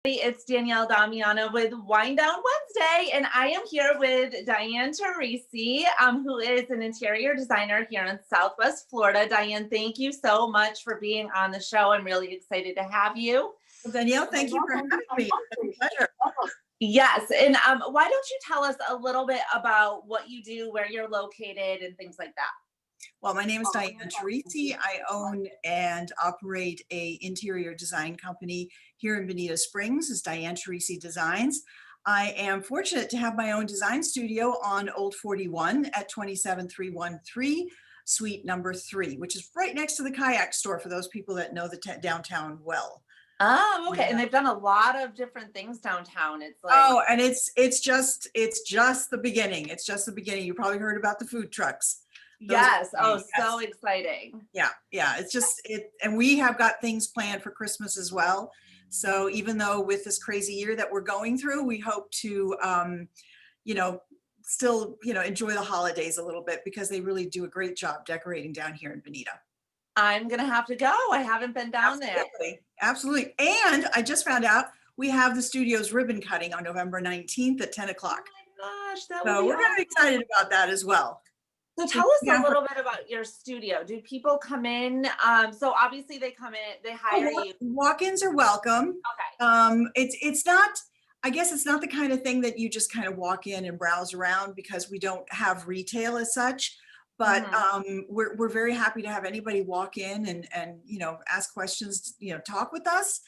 It's Danielle Damiano with Wind Down Wednesday, and I am here with Diane Torrisi, who is an interior designer here in Southwest Florida. Diane, thank you so much for being on the show. I'm really excited to have you. Well, Danielle, thank you for having me. It's a pleasure. Yes, and why don't you tell us a little bit about what you do, where you're located, and things like that? Well, my name is Diane Torrisi. I own and operate a interior design company here in Bonita Springs. It's Diane Torrisi Designs. I am fortunate to have my own design studio on Old 41 at 27313 Suite number 3, which is right next to the kayak store for those people that know the downtown well. Oh, okay. And they've done a lot of different things downtown. It's like, oh, and it's just the beginning. It's just the beginning. You probably heard about the food trucks. Yes. Oh, so exciting. Yeah. It's just and we have got things planned for Christmas as well. So even though with this crazy year that we're going through, we hope to, still, enjoy the holidays a little bit because they really do a great job decorating down here in Bonita. I'm going to have to go. I haven't been down there. Absolutely. And I just found out we have the studio's ribbon cutting on November 19th at 10 o'clock. Oh my gosh, So we're very excited about that as well. So tell us a little bit about your studio. Do people come in? So obviously they come in, they hire you. Walk-ins are welcome. Okay. It's not, I guess it's not the kind of thing that you just kind of walk in and browse around because we don't have retail as such. But we're very happy to have anybody walk in and ask questions, talk with us.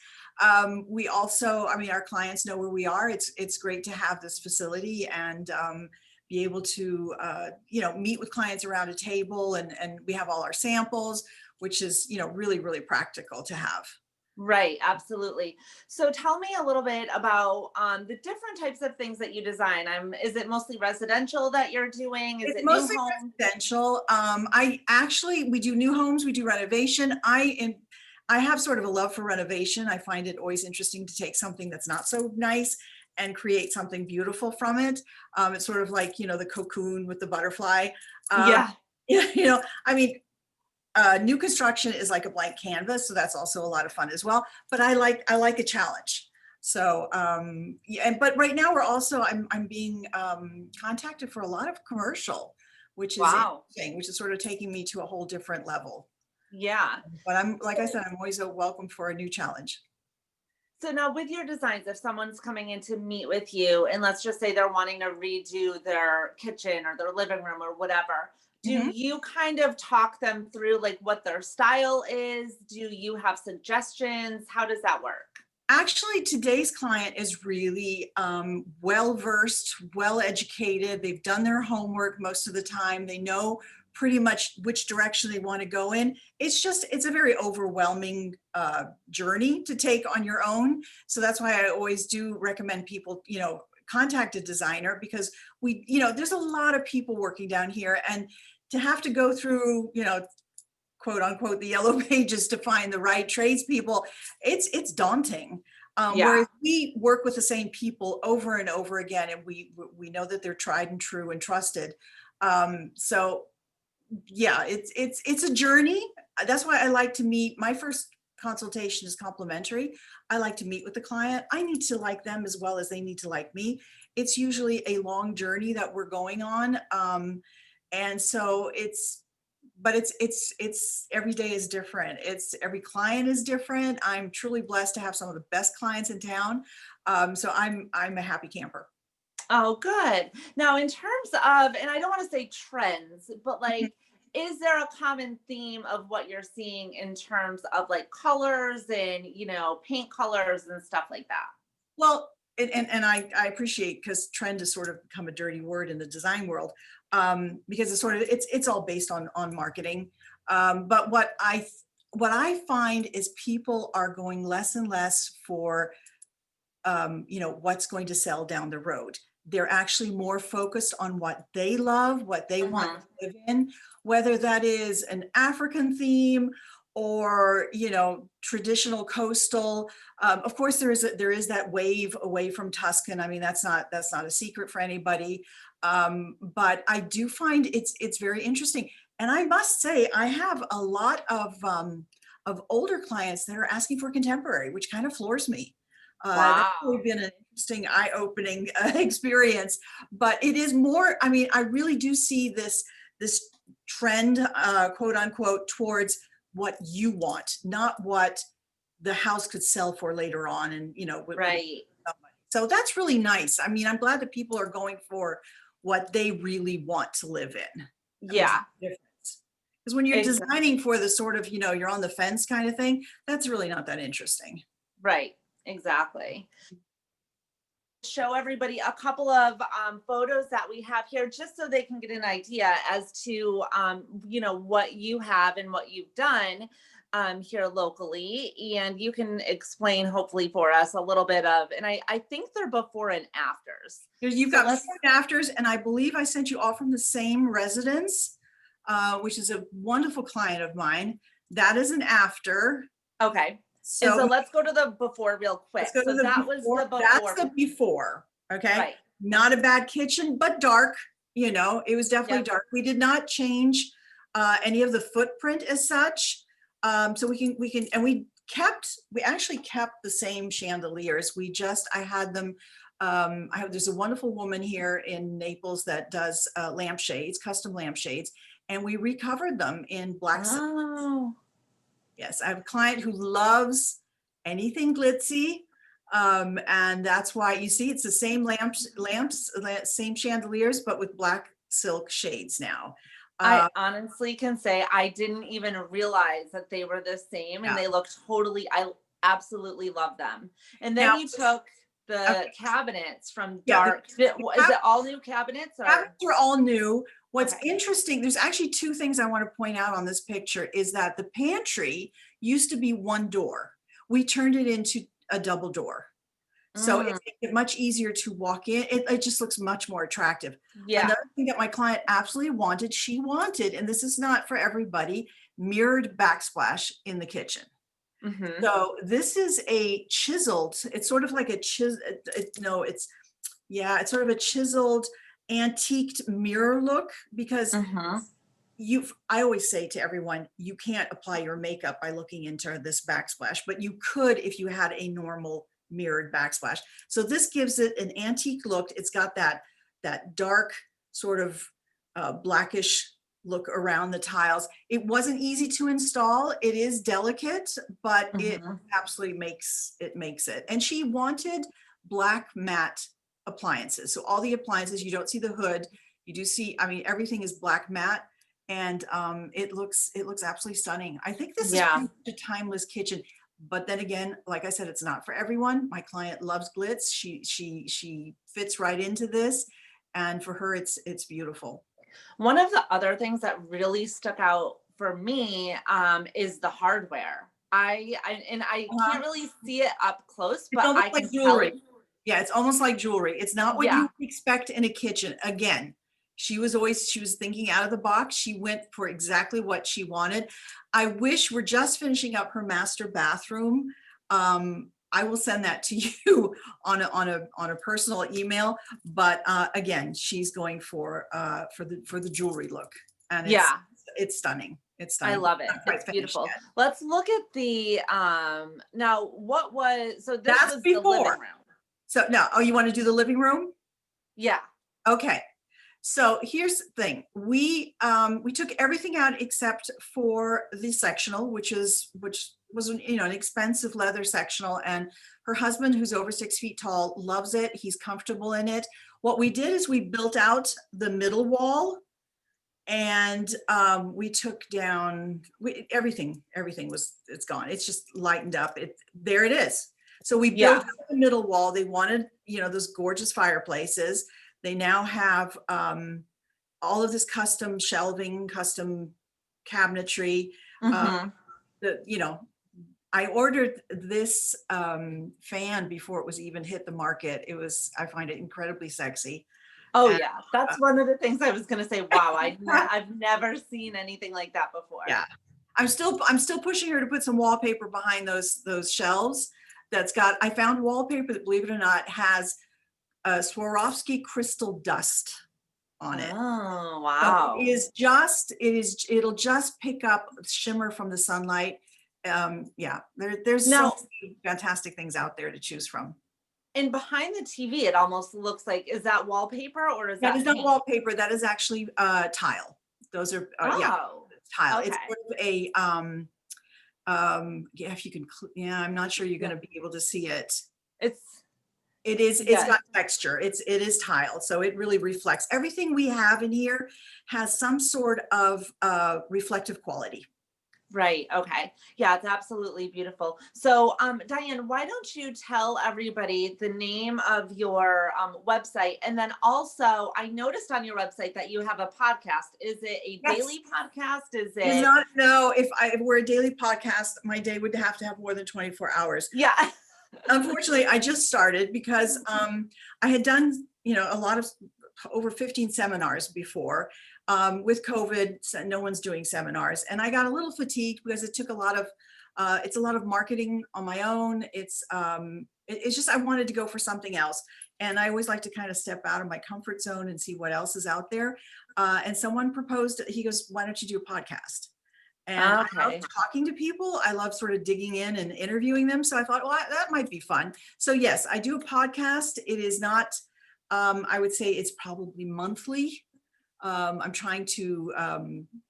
We also, our clients know where we are. It's great to have this facility and be able to, meet with clients around a table and we have all our samples, which is, really, really practical to have. Right, absolutely. So tell me a little bit about the different types of things that you design. Is it mostly residential that you're doing? Is it mostly new homes? Residential. We do new homes, we do renovation. I have sort of a love for renovation. I find it always interesting to take something that's not so nice and create something beautiful from it. It's sort of like, the cocoon with the butterfly. New construction is like a blank canvas, so that's also a lot of fun as well. But I like a challenge. So, but right now I'm being contacted for a lot of commercial, which is interesting, which is sort of taking me to a whole different level. Yeah. But like I said, I'm always welcome for a new challenge. So now with your designs, if someone's coming in to meet with you and let's just say they're wanting to redo their kitchen or their living room or whatever, do you kind of talk them through like what their style is? Do you have suggestions? How does that work? Actually, today's client is really well-versed, well-educated. They've done their homework most of the time. They know pretty much which direction they want to go in. It's a very overwhelming journey to take on your own. So that's why I always do recommend people, contact a designer because there's a lot of people working down here and to have to go through, quote unquote, the yellow pages to find the right tradespeople, it's daunting. Whereas we work with the same people over and over again, and we know that they're tried and true and trusted. So yeah, it's a journey. That's why I like to meet. My first consultation is complimentary. I like to meet with the client. I need to like them as well as they need to like me. It's usually a long journey that we're going on. And so it's every day is different. Every client is different. I'm truly blessed to have some of the best clients in town. So I'm a happy camper. Oh, good. Now, in terms of, and I don't want to say trends, but like, is there a common theme of what you're seeing in terms of like colors and, paint colors and stuff like that? Well, and I appreciate because trend has sort of become a dirty word in the design world because it's all based on marketing. But what I find is people are going less and less for, what's going to sell down the road. They're actually more focused on what they love, what they want to live in, whether that is an African theme or, traditional coastal. Of course, there is that wave away from Tuscan. I mean, that's not a secret for anybody. But I do find it's very interesting. And I must say, I have a lot of older clients that are asking for contemporary, which kind of floors me. That's Wow. really been an interesting, eye-opening experience. But it is more, I mean, I really do see this trend, quote unquote, towards what you want, not what the house could sell for later on, and Right. so that's really nice. I mean, I'm glad that people are going for what they really want to live in. That makes Yeah. a difference. Because when you're Exactly. designing for the sort of, you're on the fence kind of thing, that's really not that interesting. Right. Exactly. Show everybody a couple of photos that we have here just so they can get an idea as to what you have and what you've done here locally, and you can explain hopefully for us a little bit of, and I think they're before and afters. You've So got let's before and afters, and I believe I sent you all from the same residence, which is a wonderful client of mine. That is an after. Okay. And so So let's go to the before real quick. let's go to So the that was the before. That's before. the before. Okay. Right. Not a bad kitchen, but dark. It was definitely Yep. dark. We did not change any of the footprint as such. So we actually kept the same chandeliers. I had them. There's a wonderful woman here in Naples that does lampshades, custom lampshades, and we recovered them in black silk. Oh. Yes, I have a client who loves anything glitzy. And that's why you see it's the same same chandeliers, but with black silk shades now. I honestly can say I didn't even realize that they were the same, and Yeah. they look I absolutely love them. And then Now, you took the okay, cabinets from yeah, dark. Is it all new cabinets or? cabinets are all new. What's Okay. interesting, there's actually two things I want to point out on this picture, is that the pantry used to be one door. We turned it into a double door. So it makes it much easier to walk in. It just looks much more attractive. Yeah. Another thing that my client absolutely wanted, and this is not for everybody, mirrored backsplash in the kitchen. Mm-hmm. So this is a chiseled, it's sort of like a it's sort of a chiseled, antiqued mirror look, because Mm-hmm. I always say to everyone, you can't apply your makeup by looking into this backsplash, but you could if you had a normal mirrored backsplash. So this gives it an antique look. It's got that dark sort of blackish look around the tiles. It wasn't easy to install. It is delicate, but it Mm-hmm. absolutely makes it. And she wanted black matte appliances. So all the appliances, you don't see the hood. You do see, I mean, everything is black matte. And it looks absolutely stunning. I think this is pretty much a timeless kitchen. But then again, like I said, it's not for everyone. My client loves glitz. She fits right into this, and for her, it's beautiful. One of the other things that really stuck out for me is the hardware. I can't really see it up close, It's but almost I like can tell jewelry. it. Yeah, it's almost like jewelry. It's not what Yeah. you expect in a kitchen. Again, she was thinking out of the box. She went for exactly what she wanted. I wish, we're just finishing up her master bathroom. I will send that to you on a personal email. But again, she's going for the jewelry look, and it's stunning. It's I stunning. love it. Not quite It's finished beautiful. yet. Let's look at the now what was so this That's was the living before. room. So no, oh, you want to do the living room? Yeah. Okay. So here's the thing. We took everything out except for the sectional, which was an expensive leather sectional, and her husband, who's over 6 feet tall, loves it. He's comfortable in it. What we did is we built out the middle wall, and we took down everything. It's gone. It's just lightened up. There it is. So we built out the middle wall. They wanted, those gorgeous fireplaces. They now have all of this custom shelving, custom cabinetry. Mm-hmm. I ordered this fan before it was even hit the market. I find it incredibly sexy. Oh And, yeah, that's one of the things I was gonna say. Wow, I've never seen anything like that before. yeah, I'm still pushing her to put some wallpaper behind those shelves. I found wallpaper that, believe it or not, has Swarovski crystal dust on it. Oh So wow. it'll just pick up shimmer from the sunlight, Yeah, there's so Now, many fantastic things out there to choose from. and behind the TV, it almost looks like, is that wallpaper or is That that is not paint? wallpaper, that is actually tile. Those are, yeah, Oh, tile. It's okay. sort of a, yeah, if you can, yeah, I'm not sure you're Yeah. gonna be able to see it. It's, It's yeah, got texture. It is tile, so it really reflects. Everything we have in here has some sort of reflective quality. right. Okay. Yeah, it's absolutely beautiful. So, Diane, why don't you tell everybody the name of your website? And then also, I noticed on your website that you have a podcast. Is it a Yes. daily podcast? Is It is it, not, no, if we're a daily podcast, my day would have to have more than 24 hours. yeah. Unfortunately, I just started because I had done, a lot of over 15 seminars before. With COVID, so no one's doing seminars, and I got a little fatigued because it took a lot of, it's a lot of marketing on my own. It's just I wanted to go for something else, and I always like to kind of step out of my comfort zone and see what else is out there. And someone proposed, he goes, "Why don't you do a podcast?" And I love Okay. talking to people. I love sort of digging in and interviewing them. So I thought, well, that might be fun. So yes, I do a podcast. It is not, I would say it's probably monthly. I'm trying to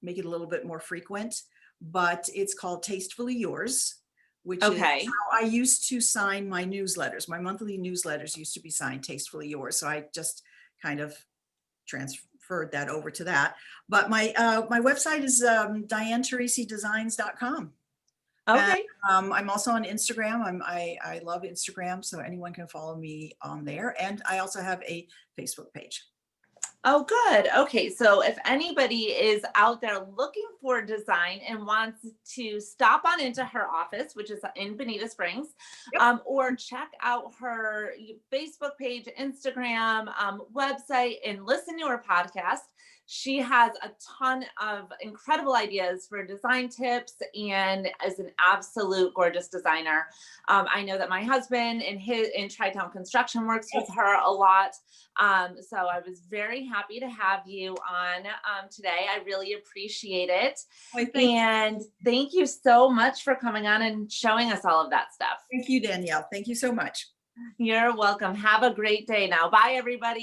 make it a little bit more frequent, but it's called Tastefully Yours, which is Okay. how I used to sign my newsletters. My monthly newsletters used to be signed Tastefully Yours. So I just kind of transferred that over to that. But my website is DianeTorrisiDesigns.com. And Okay. I'm also on Instagram. I love Instagram, so anyone can follow me on there. And I also have a Facebook page. Oh, good. Okay. So if anybody is out there looking for design and wants to stop on into her office, which is in Bonita Springs, Yep. or check out her Facebook page, Instagram, website, and listen to her podcast, she has a ton of incredible ideas for design tips and is an absolute gorgeous designer. I know that my husband in Tri-Town Construction works with her a lot. So I was very happy to have you on today. I really appreciate it. Well, And thank you so much for coming on and showing us all of that stuff. thank you, Danielle. Thank you so much. You're welcome. Have a great day now. Bye, everybody.